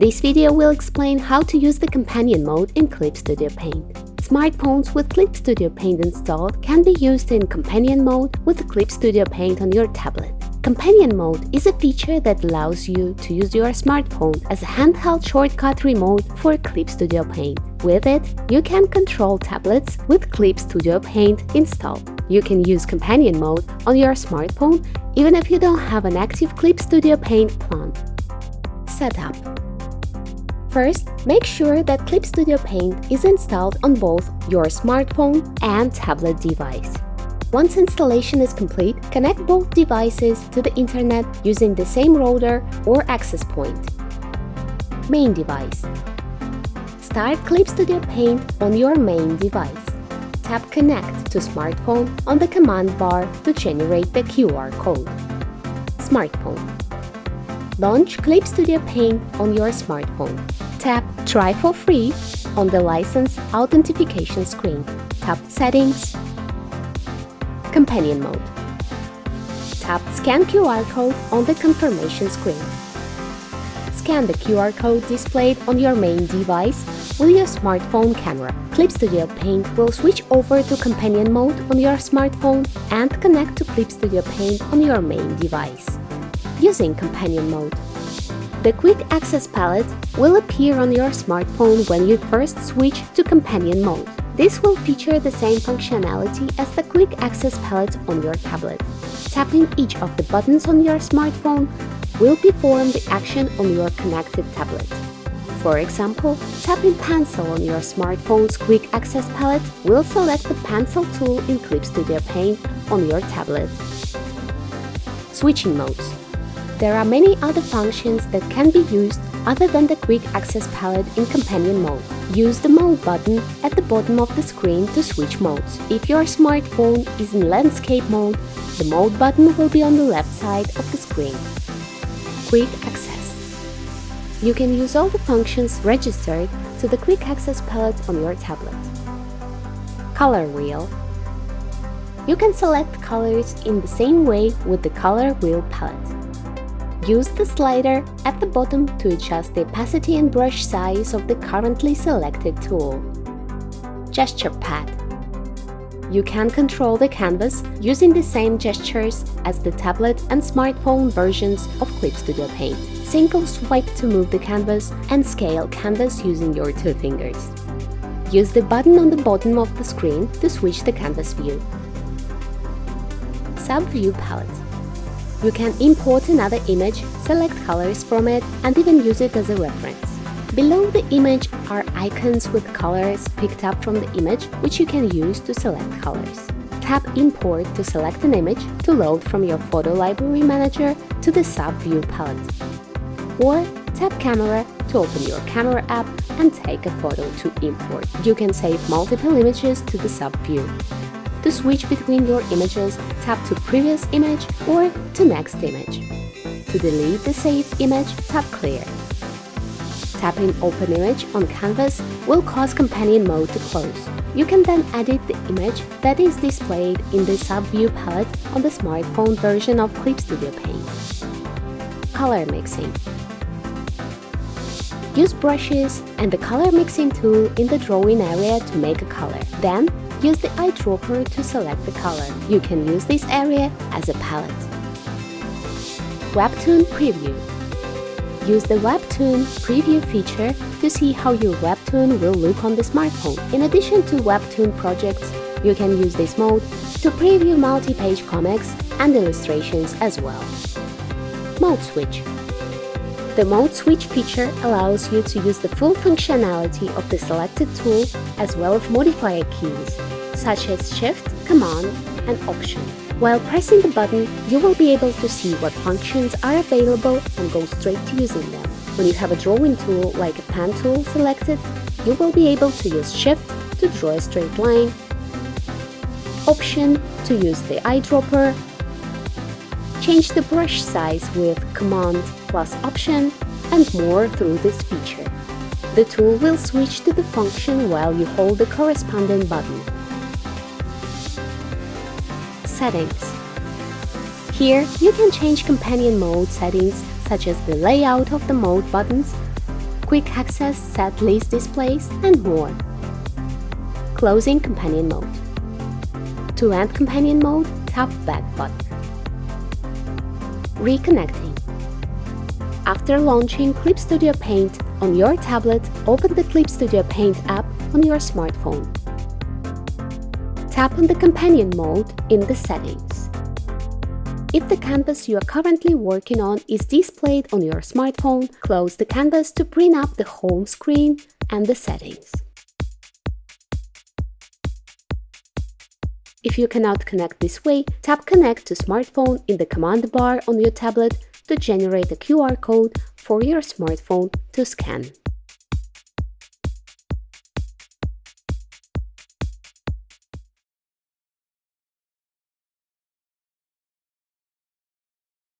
This video will explain how to use the companion mode in Clip Studio Paint. Smartphones with Clip Studio Paint installed can be used in companion mode with Clip Studio Paint on your tablet. Companion mode is a feature that allows you to use your smartphone as a handheld shortcut remote for Clip Studio Paint. With it, you can control tablets with Clip Studio Paint installed. You can use companion mode on your smartphone even if you don't have an active Clip Studio Paint plan. Setup. First, make sure that Clip Studio Paint is installed on both your smartphone and tablet device. Once installation is complete, connect both devices to the internet using the same router or access point. Main device. Start Clip Studio Paint on your main device. Tap Connect to smartphone on the command bar to generate the QR code. Smartphone. Launch Clip Studio Paint on your smartphone. Tap Try for free on the license authentication screen. Tap Settings. Companion mode. Tap Scan QR code on the confirmation screen. Scan the QR code displayed on your main device with your smartphone camera. Clip Studio Paint will switch over to companion mode on your smartphone and connect to Clip Studio Paint on your main device. Using companion mode. The Quick Access palette will appear on your smartphone when you first switch to companion mode. This will feature the same functionality as the Quick Access palette on your tablet. Tapping each of the buttons on your smartphone will perform the action on your connected tablet. For example, tapping Pencil on your smartphone's Quick Access palette will select the Pencil tool in Clip Studio Paint on your tablet. Switching modes. There are many other functions that can be used other than the Quick Access palette in companion mode. Use the Mode button at the bottom of the screen to switch modes. If your smartphone is in landscape mode, the Mode button will be on the left side of the screen. Quick Access. You can use all the functions registered to the Quick Access palette on your tablet. Color Wheel. You can select colors in the same way with the Color Wheel palette. Use the slider at the bottom to adjust the opacity and brush size of the currently selected tool. Gesture Pad. You can control the canvas using the same gestures as the tablet and smartphone versions of Clip Studio Paint. Single swipe to move the canvas and scale canvas using your two fingers. Use the button on the bottom of the screen to switch the canvas view. Sub-View Palette. You can import another image, select colors from it, and even use it as a reference. Below the image are icons with colors picked up from the image, which you can use to select colors. Tap Import to select an image to load from your photo library manager to the Sub-View palette. Or tap Camera to open your camera app and take a photo to import. You can save multiple images to the Sub-View. To switch between your images, tap to Previous Image or to Next Image. To delete the saved image, tap Clear. Tapping Open Image on canvas will cause companion mode to close. You can then edit the image that is displayed in the Sub-View palette on the smartphone version of Clip Studio Paint. Color Mixing. Use brushes and the color mixing tool in the drawing area to make a color. Then, use the eyedropper to select the color. You can use this area as a palette. Webtoon Preview. Use the Webtoon Preview feature to see how your Webtoon will look on the smartphone. In addition to Webtoon projects, you can use this mode to preview multi-page comics and illustrations as well. Mode Switch. The Mode Switch feature allows you to use the full functionality of the selected tool as well as modifier keys, such as Shift, Command, and Option. While pressing the button, you will be able to see what functions are available and go straight to using them. When you have a drawing tool like a pen tool selected, you will be able to use Shift to draw a straight line, Option to use the eyedropper, change the brush size with Command plus Option, and more through this feature. The tool will switch to the function while you hold the corresponding button. Settings. Here, you can change companion mode settings such as the layout of the mode buttons, quick access set list displays, and more. Closing companion mode. To end companion mode, tap Back button. Reconnecting. After launching Clip Studio Paint on your tablet, open the Clip Studio Paint app on your smartphone. Tap on the companion mode in the settings. If the canvas you are currently working on is displayed on your smartphone, close the canvas to bring up the home screen and the settings. If you cannot connect this way, tap Connect to Smartphone in the command bar on your tablet to generate a QR code for your smartphone to scan.